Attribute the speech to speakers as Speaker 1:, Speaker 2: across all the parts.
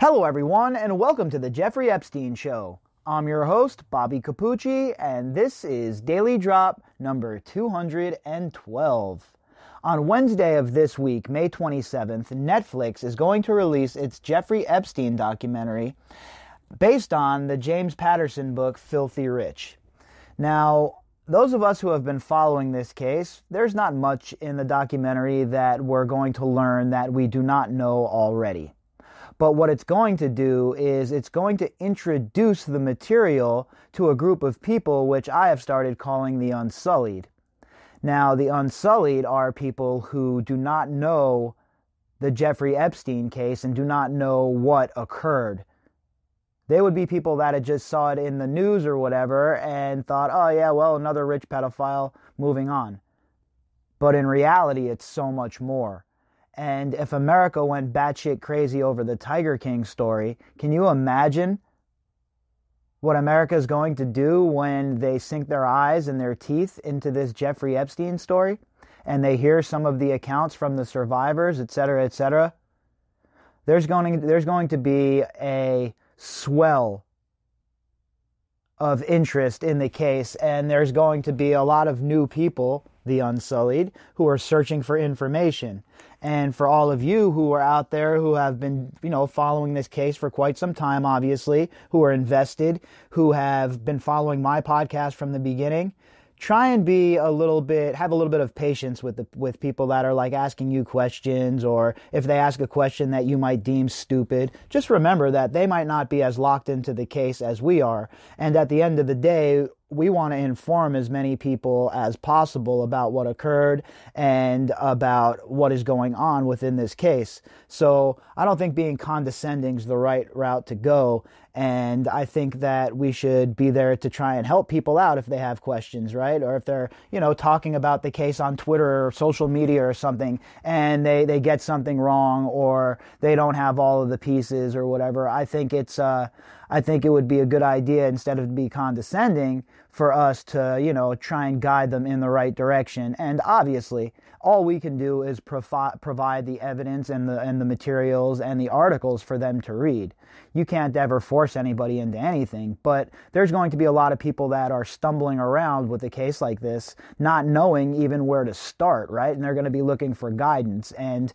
Speaker 1: Hello everyone, and welcome to the Jeffrey Epstein Show. I'm your host, Bobby Capucci, and this is Daily Drop number 212. On Wednesday of this week, May 27th, Netflix is going to release its Jeffrey Epstein documentary based on the James Patterson book, Filthy Rich. Now, those of us who have been following this case, there's not much in the documentary that we're going to learn that we do not know already. But what it's going to do is it's going to introduce the material to a group of people which I have started calling the Unsullied. Now, the Unsullied are people who do not know the Jeffrey Epstein case and do not know what occurred. They would be people that had just saw it in the news or whatever and thought, oh yeah, well, another rich pedophile, moving on. But in reality, it's so much more. And if America went batshit crazy over the Tiger King story, can you imagine what America is going to do when they sink their eyes and their teeth into this Jeffrey Epstein story and they hear some of the accounts from the survivors, etc., etc.? There's going to be a swell of interest in the case, and there's going to be a lot of new people, the Unsullied, who are searching for information. And for all of you who are out there who have been, following this case for quite some time, obviously, who are invested, who have been following my podcast from the beginning, try and have a little bit of patience with people that are like asking you questions, or if they ask a question that you might deem stupid, just remember that they might not be as locked into the case as we are. And at the end of the day, we want to inform as many people as possible about what occurred and about what is going on within this case. So I don't think being condescending is the right route to go. And I think that we should be there to try and help people out if they have questions, right? Or if they're, talking about the case on Twitter or social media or something, and they get something wrong, or they don't have all of the pieces or whatever. I think it would be a good idea, instead of be condescending, for us to, try and guide them in the right direction. And obviously, all we can do is provide the evidence and the materials and the articles for them to read. You can't ever force anybody into anything, but there's going to be a lot of people that are stumbling around with a case like this, not knowing even where to start, right? And they're going to be looking for guidance. And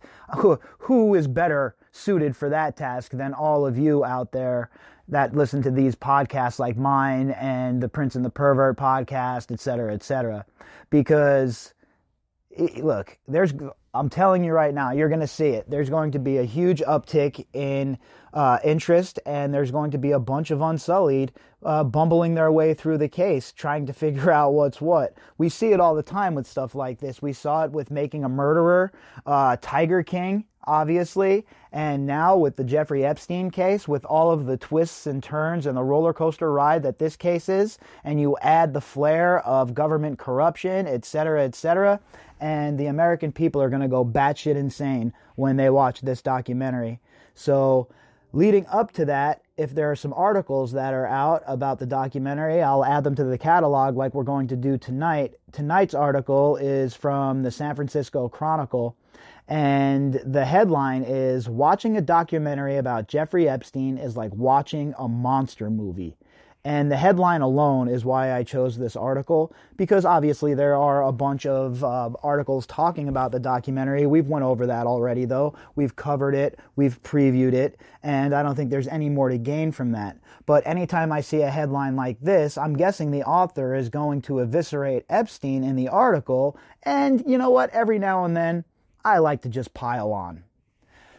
Speaker 1: who is better suited for that task than all of you out there that listen to these podcasts like mine and the Prince and the Pervert podcast, et cetera, because look, I'm telling you right now, you're going to see it. There's going to be a huge uptick in interest, and there's going to be a bunch of Unsullied bumbling their way through the case, trying to figure out what's what. We see it all the time with stuff like this. We saw it with Making a Murderer, Tiger King, obviously, and now with the Jeffrey Epstein case, with all of the twists and turns and the roller coaster ride that this case is, and you add the flair of government corruption, etc., and the American people are going to go batshit insane when they watch this documentary. So, leading up to that, if there are some articles that are out about the documentary, I'll add them to the catalog like we're going to do tonight. Tonight's article is from the San Francisco Chronicle, and the headline is, "Watching a documentary about Jeffrey Epstein is like watching a monster movie." And the headline alone is why I chose this article, because obviously there are a bunch of articles talking about the documentary. We've went over that already, though. We've covered it, we've previewed it, and I don't think there's any more to gain from that. But anytime I see a headline like this, I'm guessing the author is going to eviscerate Epstein in the article, and you know what? Every now and then, I like to just pile on.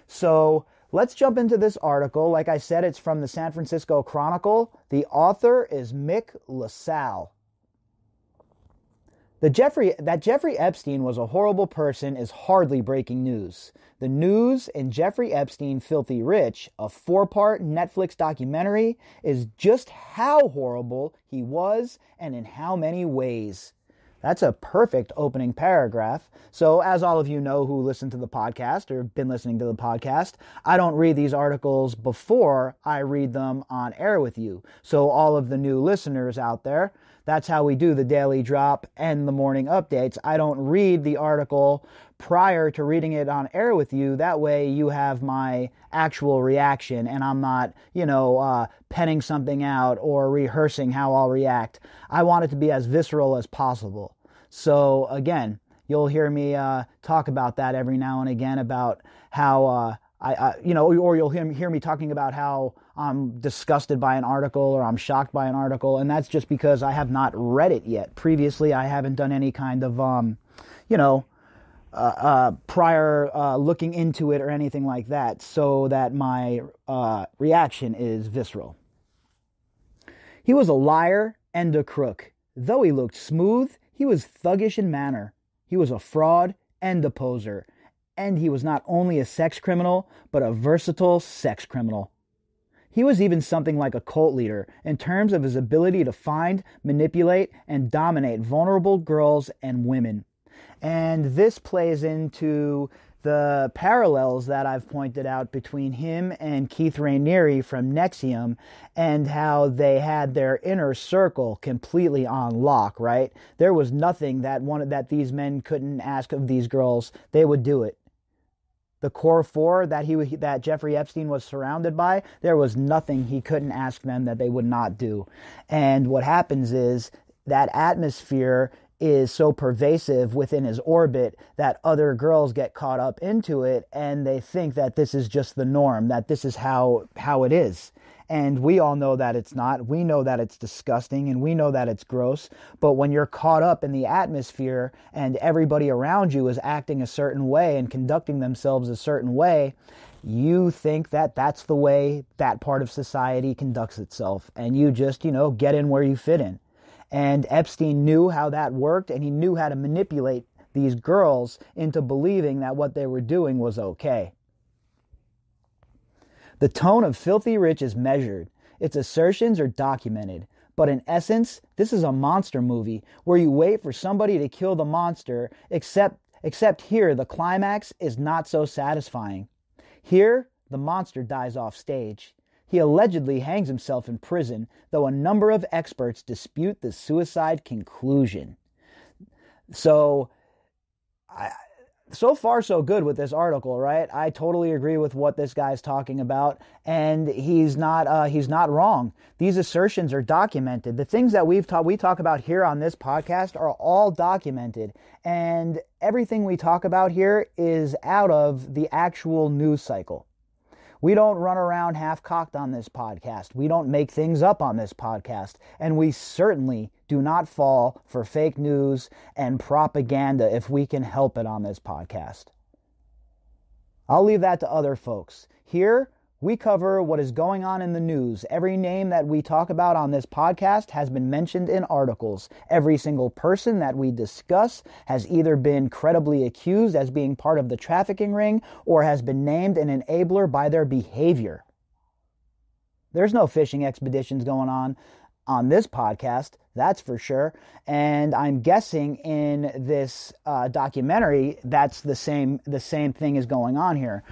Speaker 1: So let's jump into this article. Like I said, it's from the San Francisco Chronicle. The author is Mick LaSalle. That Jeffrey Epstein was a horrible person is hardly breaking news. The news in Jeffrey Epstein, Filthy Rich, a 4-part Netflix documentary, is just how horrible he was and in how many ways. That's a perfect opening paragraph. So as all of you know who listen to the podcast or been listening to the podcast, I don't read these articles before I read them on air with you. So all of the new listeners out there, that's how we do the daily drop and the morning updates. I don't read the article prior to reading it on air with you. That way you have my actual reaction, and I'm not, penning something out or rehearsing how I'll react. I want it to be as visceral as possible. So again, you'll hear me talk about that every now and again, about how or you'll hear me talking about how I'm disgusted by an article or I'm shocked by an article, and that's just because I have not read it yet. Previously, I haven't done any kind of, prior looking into it or anything like that, so that my reaction is visceral. He was a liar and a crook. Though he looked smooth, he was thuggish in manner. He was a fraud and a poser. And he was not only a sex criminal, but a versatile sex criminal. He was even something like a cult leader in terms of his ability to find, manipulate, and dominate vulnerable girls and women. And this plays into the parallels that I've pointed out between him and Keith Raniere from NXIVM, and how they had their inner circle completely on lock, right? There was nothing that these men couldn't ask of these girls. They would do it. The core four that Jeffrey Epstein was surrounded by, there was nothing he couldn't ask them that they would not do. And what happens is that atmosphere is so pervasive within his orbit that other girls get caught up into it, and they think that this is just the norm, that this is how it is. And we all know that it's not. We know that it's disgusting, and we know that it's gross. But when you're caught up in the atmosphere and everybody around you is acting a certain way and conducting themselves a certain way, you think that that's the way that part of society conducts itself. And you just, get in where you fit in. And Epstein knew how that worked, and he knew how to manipulate these girls into believing that what they were doing was okay. The tone of Filthy Rich is measured. Its assertions are documented. But in essence, this is a monster movie where you wait for somebody to kill the monster, except here the climax is not so satisfying. Here, the monster dies off stage. He allegedly hangs himself in prison, though a number of experts dispute the suicide conclusion. So far so good with this article, right? I totally agree with what this guy's talking about, and he's not wrong. These assertions are documented. The things that we talk about here on this podcast are all documented, and everything we talk about here is out of the actual news cycle. We don't run around half-cocked on this podcast. We don't make things up on this podcast. And we certainly do not fall for fake news and propaganda if we can help it on this podcast. I'll leave that to other folks. Here, we cover what is going on in the news. Every name that we talk about on this podcast has been mentioned in articles. Every single person that we discuss has either been credibly accused as being part of the trafficking ring or has been named an enabler by their behavior. There's no fishing expeditions going on this podcast, that's for sure. And I'm guessing in this documentary, that's the same thing is going on here.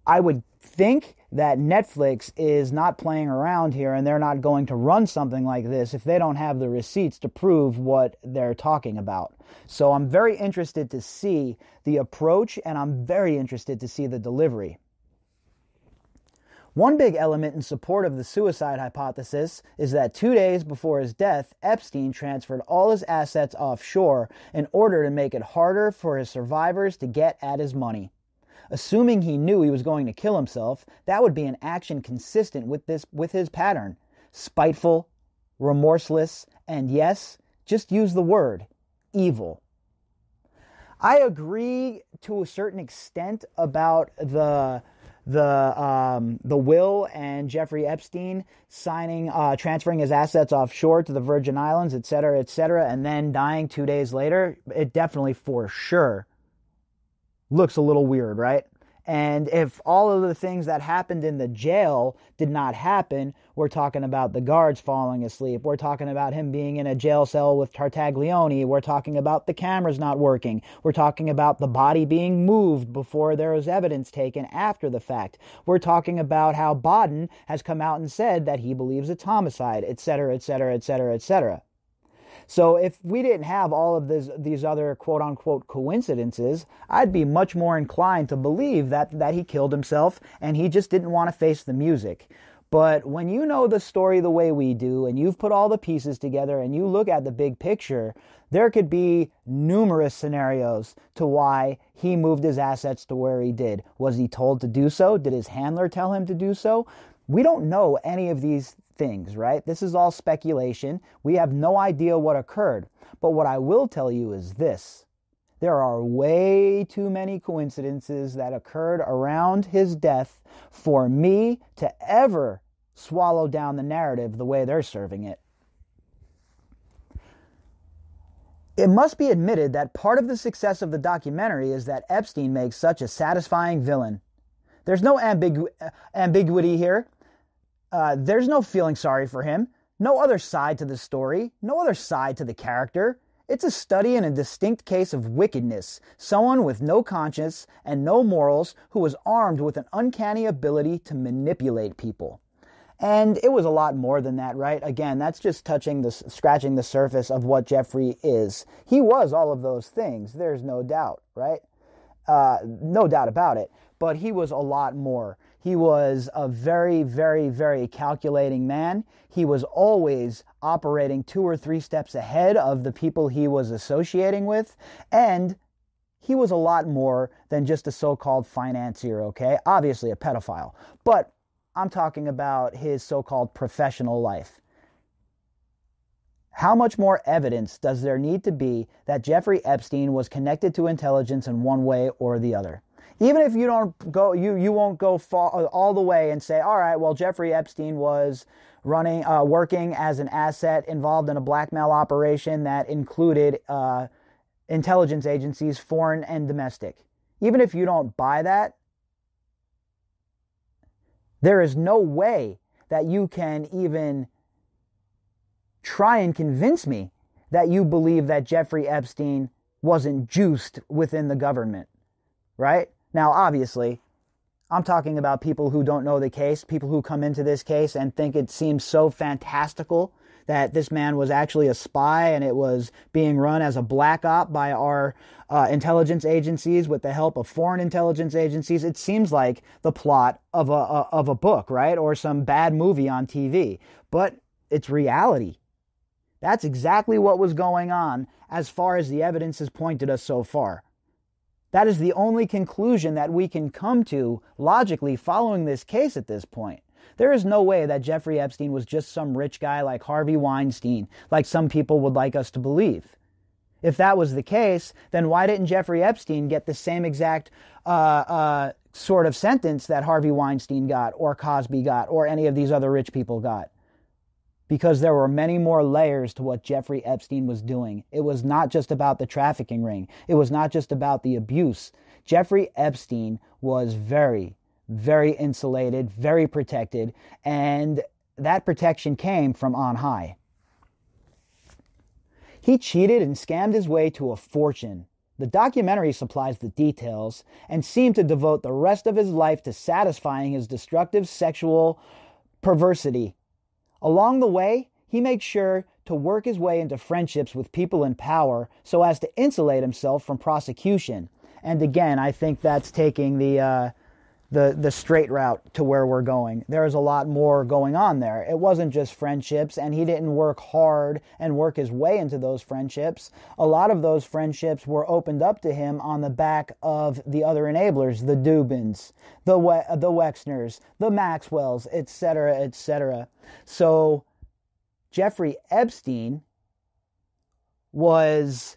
Speaker 1: I would think that Netflix is not playing around here, and they're not going to run something like this if they don't have the receipts to prove what they're talking about. So I'm very interested to see the approach, and I'm very interested to see the delivery. One big element in support of the suicide hypothesis is that 2 days before his death, Epstein transferred all his assets offshore in order to make it harder for his survivors to get at his money. Assuming he knew he was going to kill himself, that would be an action consistent with his pattern. Spiteful, remorseless, and yes, just use the word, evil. I agree to a certain extent about the will and Jeffrey Epstein transferring his assets offshore to the Virgin Islands, etc., and then dying 2 days later. It definitely, for sure, looks a little weird, right? And if all of the things that happened in the jail did not happen, we're talking about the guards falling asleep. We're talking about him being in a jail cell with Tartaglione. We're talking about the cameras not working. We're talking about the body being moved before there was evidence taken after the fact. We're talking about how Baden has come out and said that he believes it's homicide, etc., etc., etc., etc. So if we didn't have all of these other quote-unquote coincidences, I'd be much more inclined to believe that he killed himself and he just didn't want to face the music. But when you know the story the way we do, and you've put all the pieces together and you look at the big picture, there could be numerous scenarios to why he moved his assets to where he did. Was he told to do so? Did his handler tell him to do so? We don't know any of these things, right? This is all speculation. We have no idea what occurred. But what I will tell you is this. There are way too many coincidences that occurred around his death for me to ever swallow down the narrative the way they're serving it. It must be admitted that part of the success of the documentary is that Epstein makes such a satisfying villain. There's no ambiguity here. There's no feeling sorry for him. No other side to the story. No other side to the character. It's a study in a distinct case of wickedness. Someone with no conscience and no morals who was armed with an uncanny ability to manipulate people. And it was a lot more than that, right? Again, that's just scratching the surface of what Jeffrey is. He was all of those things. There's no doubt, right? No doubt about it. But he was a lot more. He was a very, very, very calculating man. He was always operating 2 or 3 steps ahead of the people he was associating with. And he was a lot more than just a so-called financier, okay? Obviously a pedophile. But I'm talking about his so-called professional life. How much more evidence does there need to be that Jeffrey Epstein was connected to intelligence in one way or the other? Even if you don't go, you won't go all the way and say, all right, well, Jeffrey Epstein was working as an asset involved in a blackmail operation that included intelligence agencies, foreign and domestic. Even if you don't buy that, there is no way that you can even try and convince me that you believe that Jeffrey Epstein wasn't juiced within the government, right? Now, obviously, I'm talking about people who don't know the case, people who come into this case and think it seems so fantastical that this man was actually a spy and it was being run as a black op by our intelligence agencies with the help of foreign intelligence agencies. It seems like the plot of a book, right? Or some bad movie on TV. But it's reality. That's exactly what was going on as far as the evidence has pointed us so far. That is the only conclusion that we can come to logically following this case at this point. There is no way that Jeffrey Epstein was just some rich guy like Harvey Weinstein, like some people would like us to believe. If that was the case, then why didn't Jeffrey Epstein get the same exact sort of sentence that Harvey Weinstein got, or Cosby got, or any of these other rich people got? Because there were many more layers to what Jeffrey Epstein was doing. It was not just about the trafficking ring. It was not just about the abuse. Jeffrey Epstein was very, very insulated, very protected, and that protection came from on high. He cheated and scammed his way to a fortune. The documentary supplies the details and seemed to devote the rest of his life to satisfying his destructive sexual perversity. Along the way, he makes sure to work his way into friendships with people in power so as to insulate himself from prosecution. And again, I think that's taking the straight route to where we're going. There's a lot more going on there. It wasn't just friendships, and he didn't work hard and work his way into those friendships. A lot of those friendships were opened up to him on the back of the other enablers, the Dubins, the Wexners, the Maxwells, etc., etc. So Jeffrey Epstein was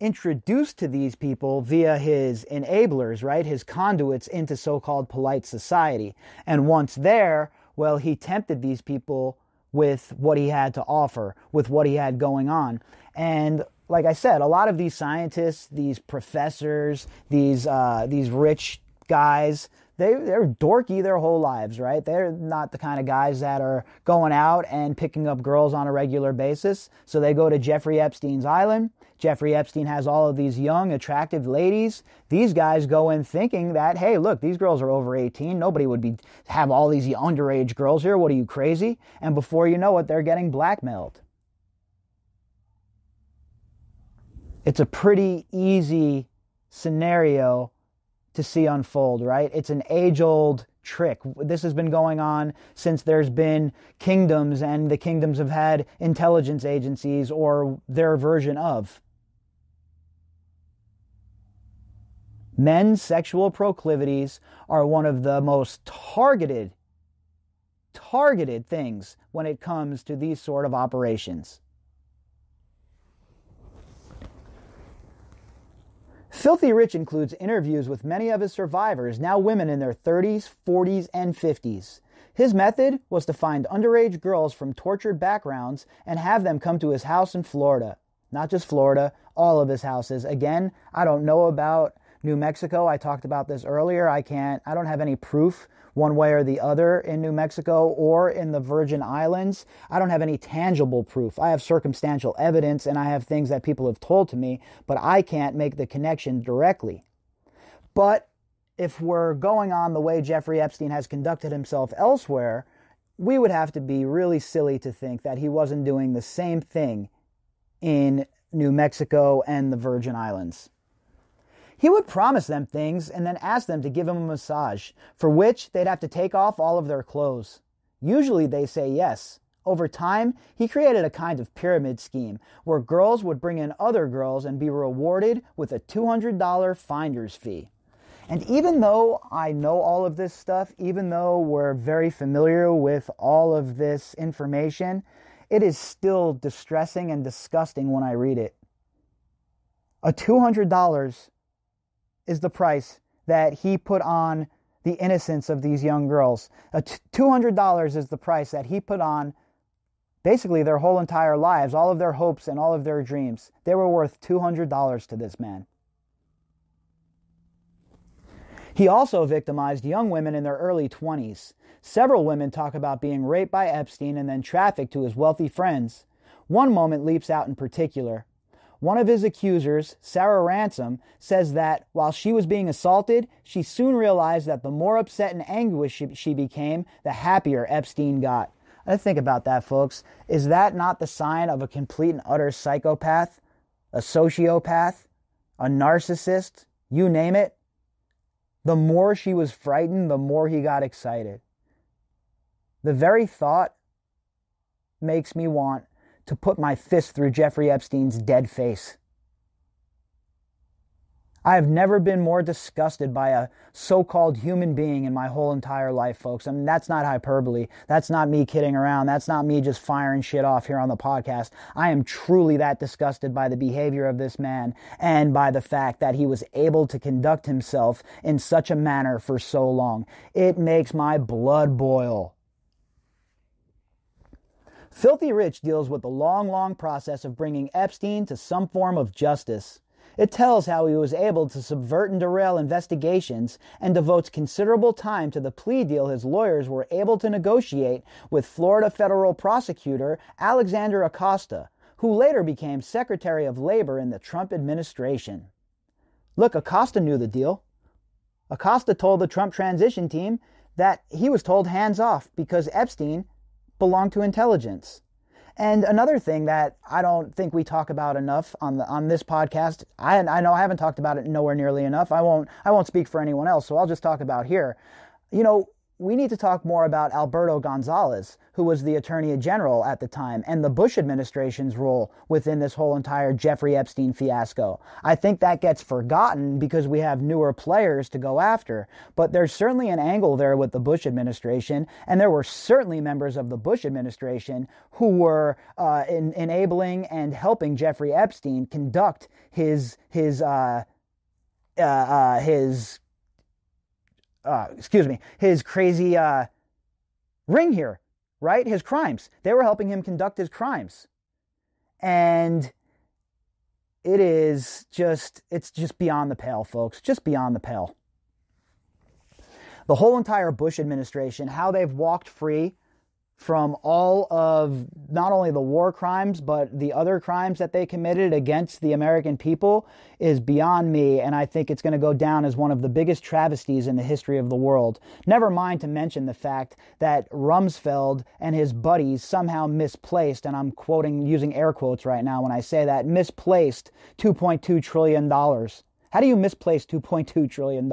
Speaker 1: introduced to these people via his enablers, right? His conduits into so-called polite society. And once there, well, he tempted these people with what he had to offer, with what he had going on. And like I said, a lot of these scientists, these professors, these rich guys, they're dorky their whole lives, right? They're not the kind of guys that are going out and picking up girls on a regular basis. So they go to Jeffrey Epstein's island. Jeffrey Epstein has all of these young, attractive ladies. These guys go in thinking that, hey, look, these girls are over 18. Nobody would have all these underage girls here. What are you, crazy? And before you know it, they're getting blackmailed. It's a pretty easy scenario to see unfold, right? It's an age-old trick. This has been going on since there's been kingdoms, and the kingdoms have had intelligence agencies or their version of. Men's sexual proclivities are one of the most targeted things when it comes to these sort of operations. Filthy Rich includes interviews with many of his survivors, now women in their 30s, 40s, and 50s. His method was to find underage girls from tortured backgrounds and have them come to his house in Florida. Not just Florida, all of his houses. Again, I don't know about New Mexico. I talked about this earlier. I don't have any proof one way or the other in New Mexico or in the Virgin Islands. I don't have any tangible proof. I have circumstantial evidence and I have things that people have told to me, but I can't make the connection directly. But if we're going on the way Jeffrey Epstein has conducted himself elsewhere, we would have to be really silly to think that he wasn't doing the same thing in New Mexico and the Virgin Islands. He would promise them things and then ask them to give him a massage, for which they'd have to take off all of their clothes. Usually they say yes. Over time, he created a kind of pyramid scheme where girls would bring in other girls and be rewarded with a $200 finder's fee. And even though I know all of this stuff, even though we're very familiar with all of this information, it is still distressing and disgusting when I read it. A $200 is the price that he put on the innocence of these young girls. $200 is the price that he put on basically their whole entire lives, all of their hopes and all of their dreams. They were worth $200 to this man. He also victimized young women in their early 20s. Several women talk about being raped by Epstein and then trafficked to his wealthy friends. One moment leaps out in particular. One of his accusers, Sarah Ransom, says that while she was being assaulted, she soon realized that the more upset and anguished she became, the happier Epstein got. Let's think about that, folks. Is that not the sign of a complete and utter psychopath? A sociopath? A narcissist? You name it? The more she was frightened, the more he got excited. The very thought makes me want to put my fist through Jeffrey Epstein's dead face. I have never been more disgusted by a so-called human being in my whole entire life, folks. I mean, that's not hyperbole. That's not me kidding around. That's not me just firing shit off here on the podcast. I am truly that disgusted by the behavior of this man and by the fact that he was able to conduct himself in such a manner for so long. It makes my blood boil. Filthy Rich deals with the long process of bringing Epstein to some form of justice. It tells how he was able to subvert and derail investigations and devotes considerable time to the plea deal his lawyers were able to negotiate with Florida federal prosecutor Alexander Acosta, who later became Secretary of Labor in the Trump administration. Look, Acosta knew the deal. Acosta told the Trump transition team that he was told hands off because Epstein belonged to intelligence. And another thing that I don't think we talk about enough on this podcast, I know I haven't talked about it nowhere nearly enough. I won't speak for anyone else, so I'll just talk about here. You know, we need to talk more about Alberto Gonzales, who was the Attorney General at the time, and the Bush administration's role within this whole entire Jeffrey Epstein fiasco. I think that gets forgotten because we have newer players to go after, but there's certainly an angle there with the Bush administration, and there were certainly members of the Bush administration who were enabling and helping Jeffrey Epstein conduct his crazy ring here, right? His crimes. They were helping him conduct his crimes. And it's just beyond the pale, folks. Just beyond the pale. The whole entire Bush administration, how they've walked free from all of not only the war crimes, but the other crimes that they committed against the American people is beyond me, and I think it's going to go down as one of the biggest travesties in the history of the world. Never mind to mention the fact that Rumsfeld and his buddies somehow misplaced, and I'm quoting, using air quotes right now when I say that, misplaced $2.2 trillion. How do you misplace $2.2 trillion?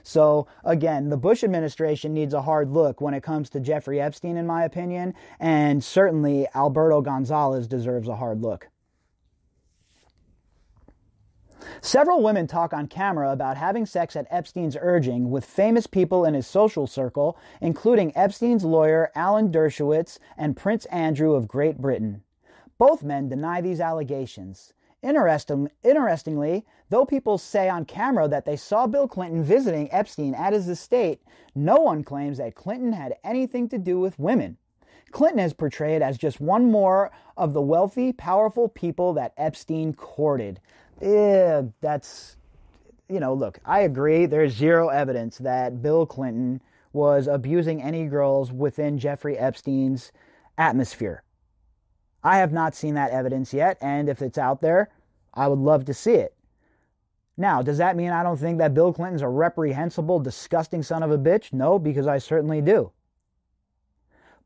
Speaker 1: So, again, the Bush administration needs a hard look when it comes to Jeffrey Epstein, in my opinion, and certainly Alberto Gonzales deserves a hard look. Several women talk on camera about having sex at Epstein's urging with famous people in his social circle, including Epstein's lawyer Alan Dershowitz and Prince Andrew of Great Britain. Both men deny these allegations. Interestingly, though people say on camera that they saw Bill Clinton visiting Epstein at his estate, no one claims that Clinton had anything to do with women. Clinton is portrayed as just one more of the wealthy, powerful people that Epstein courted. That's, look, I agree. There's zero evidence that Bill Clinton was abusing any girls within Jeffrey Epstein's atmosphere. I have not seen that evidence yet, and if it's out there, I would love to see it. Now, does that mean I don't think that Bill Clinton's a reprehensible, disgusting son of a bitch? No, because I certainly do.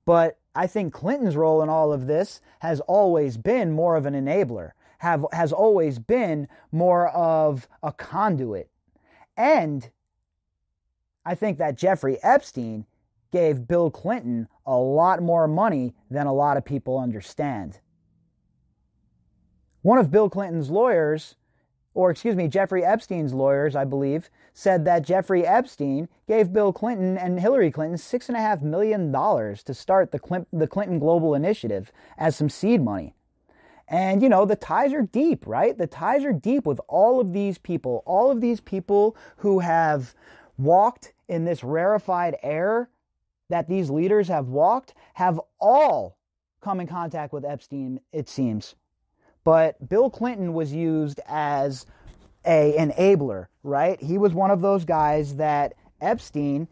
Speaker 1: But I think Clinton's role in all of this has always been more of an enabler, has always been more of a conduit. And I think that Jeffrey Epstein gave Bill Clinton a lot more money than a lot of people understand. One of Bill Clinton's lawyers, Jeffrey Epstein's lawyers, I believe, said that Jeffrey Epstein gave Bill Clinton and Hillary Clinton $6.5 million to start the Clinton Global Initiative as some seed money. And, the ties are deep, right? The ties are deep with all of these people who have walked in this rarefied air that these leaders have walked, have all come in contact with Epstein, it seems. But Bill Clinton was used as an enabler, right? He was one of those guys that Epstein,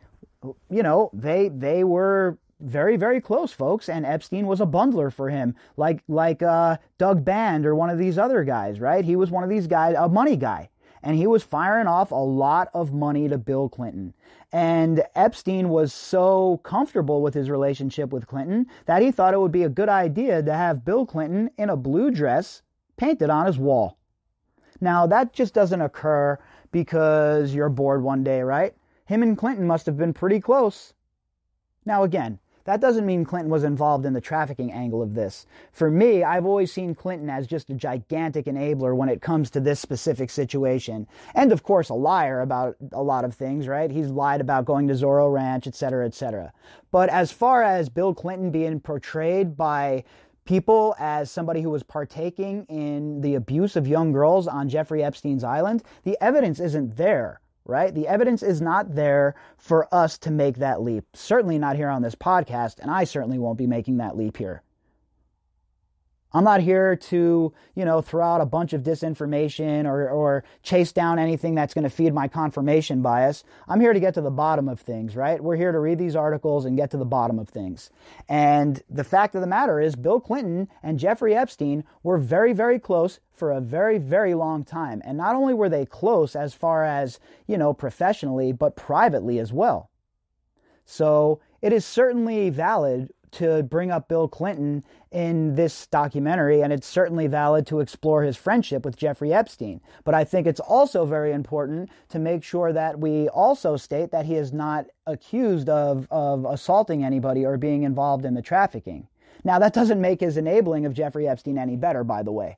Speaker 1: they were very, very close, folks, and Epstein was a bundler for him, like Doug Band or one of these other guys, right? He was one of these guys, a money guy. And he was firing off a lot of money to Bill Clinton. And Epstein was so comfortable with his relationship with Clinton that he thought it would be a good idea to have Bill Clinton in a blue dress painted on his wall. Now, that just doesn't occur because you're bored one day, right? Him and Clinton must have been pretty close. Now, again, that doesn't mean Clinton was involved in the trafficking angle of this. For me, I've always seen Clinton as just a gigantic enabler when it comes to this specific situation. And, of course, a liar about a lot of things, right? He's lied about going to Zorro Ranch, etc., etc. But as far as Bill Clinton being portrayed by people as somebody who was partaking in the abuse of young girls on Jeffrey Epstein's island, the evidence isn't there. Right? The evidence is not there for us to make that leap. Certainly not here on this podcast, and I certainly won't be making that leap here. I'm not here to, throw out a bunch of disinformation or chase down anything that's going to feed my confirmation bias. I'm here to get to the bottom of things, right? We're here to read these articles and get to the bottom of things. And the fact of the matter is Bill Clinton and Jeffrey Epstein were very, very close for a very, very long time. And not only were they close as far as, professionally, but privately as well. So it is certainly valid to bring up Bill Clinton in this documentary, and it's certainly valid to explore his friendship with Jeffrey Epstein. But I think it's also very important to make sure that we also state that he is not accused of assaulting anybody or being involved in the trafficking. Now, that doesn't make his enabling of Jeffrey Epstein any better, by the way.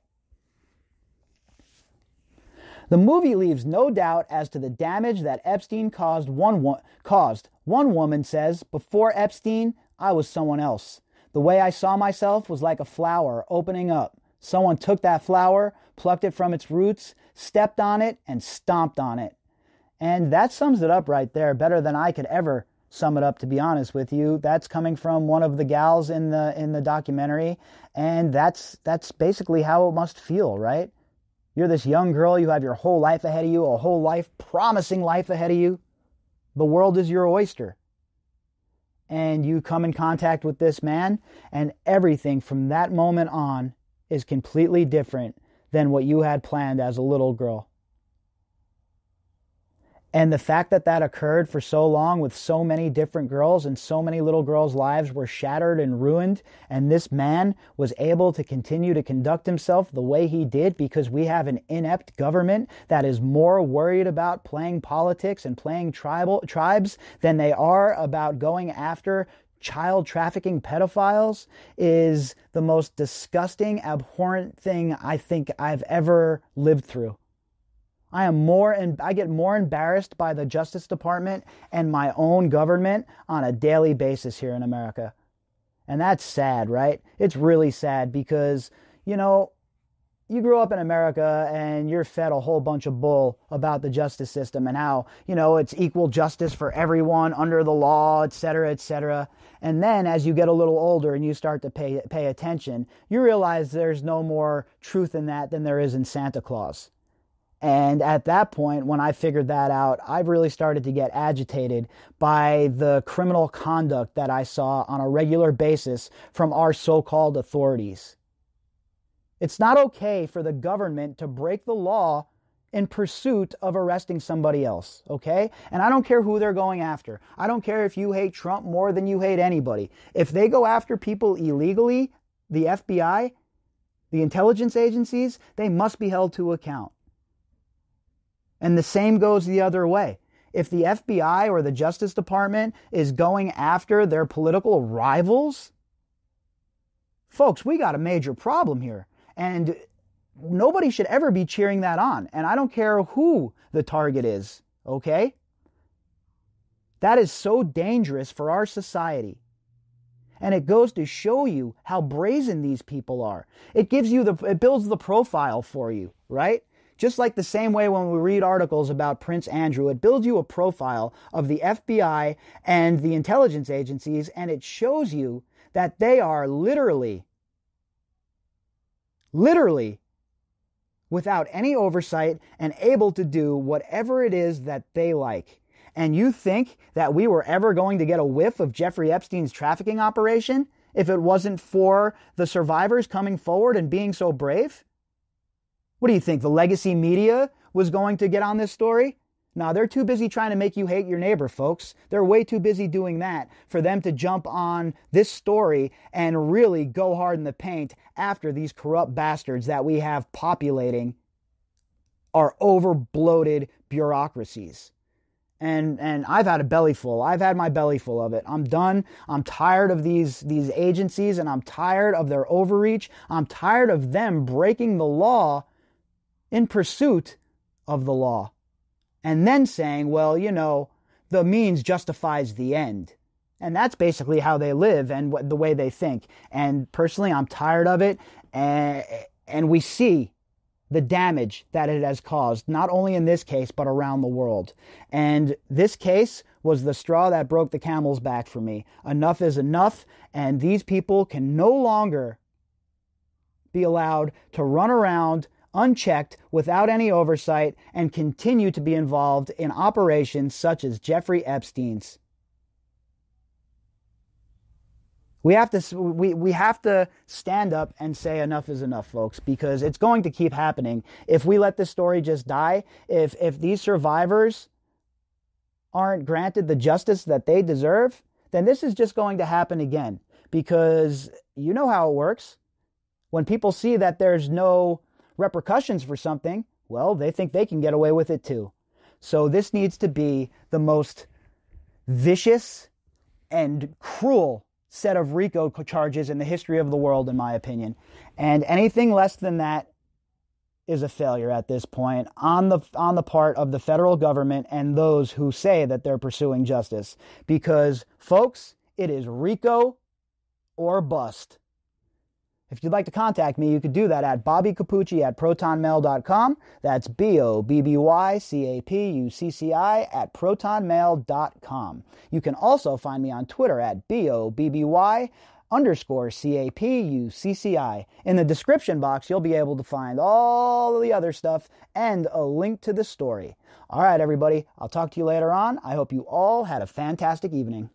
Speaker 1: The movie leaves no doubt as to the damage that Epstein caused. One woman says, "Before Epstein, I was someone else. The way I saw myself was like a flower opening up. Someone took that flower, plucked it from its roots, stepped on it, and stomped on it." And that sums it up right there, better than I could ever sum it up, to be honest with you. That's coming from one of the gals in the documentary, and that's basically how it must feel, right? You're this young girl, you have your whole life ahead of you, a whole life, promising life ahead of you. The world is your oyster. and you come in contact with this man, and everything from that moment on is completely different than what you had planned as a little girl. And the fact that that occurred for so long with so many different girls, and so many little girls' lives were shattered and ruined, and this man was able to continue to conduct himself the way he did because we have an inept government that is more worried about playing politics and playing tribes than they are about going after child trafficking pedophiles, is the most disgusting, abhorrent thing I think I've ever lived through. I get more embarrassed by the Justice Department and my own government on a daily basis here in America. And that's sad, right? It's really sad because, you grew up in America and you're fed a whole bunch of bull about the justice system and how, it's equal justice for everyone under the law, et cetera, et cetera. And then as you get a little older and you start to pay attention, you realize there's no more truth in that than there is in Santa Claus. And at that point, when I figured that out, I really started to get agitated by the criminal conduct that I saw on a regular basis from our so-called authorities. It's not okay for the government to break the law in pursuit of arresting somebody else, okay? And I don't care who they're going after. I don't care if you hate Trump more than you hate anybody. If they go after people illegally, the FBI, the intelligence agencies, they must be held to account. And the same goes the other way. If the FBI or the Justice Department is going after their political rivals, folks, we got a major problem here. And nobody should ever be cheering that on. And I don't care who the target is, okay? That is so dangerous for our society. And it goes to show you how brazen these people are. It builds the profile for you, right? Just like the same way when we read articles about Prince Andrew, it builds you a profile of the FBI and the intelligence agencies, and it shows you that they are literally, without any oversight and able to do whatever it is that they like. And you think that we were ever going to get a whiff of Jeffrey Epstein's trafficking operation if it wasn't for the survivors coming forward and being so brave? What do you think? The legacy media was going to get on this story? No, they're too busy trying to make you hate your neighbor, folks. They're way too busy doing that for them to jump on this story and really go hard in the paint after these corrupt bastards that we have populating our over-bloated bureaucracies. And I've had a belly full. I've had my belly full of it. I'm done. I'm tired of these agencies, and I'm tired of their overreach. I'm tired of them breaking the law in pursuit of the law. And then saying, well, the means justifies the end. And that's basically how they live and the way they think. And personally, I'm tired of it. And we see the damage that it has caused, not only in this case, but around the world. And this case was the straw that broke the camel's back for me. Enough is enough, and these people can no longer be allowed to run around unchecked, without any oversight, and continue to be involved in operations such as Jeffrey Epstein's. We have to stand up and say enough is enough, folks, because it's going to keep happening. If we let this story just die, if these survivors aren't granted the justice that they deserve, then this is just going to happen again. Because you know how it works. When people see that there's no repercussions for something, well, they think they can get away with it too. So this needs to be the most vicious and cruel set of RICO charges in the history of the world, in my opinion. And anything less than that is a failure at this point on the part of the federal government and those who say that they're pursuing justice. Because, folks, it is RICO or bust. If you'd like to contact me, you could do that at bobbycapucci@protonmail.com. That's BOBBYCAPUCCI@protonmail.com. You can also find me on Twitter at BOBBY_CAPUCCI. In the description box, you'll be able to find all the other stuff and a link to the story. All right, everybody, I'll talk to you later on. I hope you all had a fantastic evening.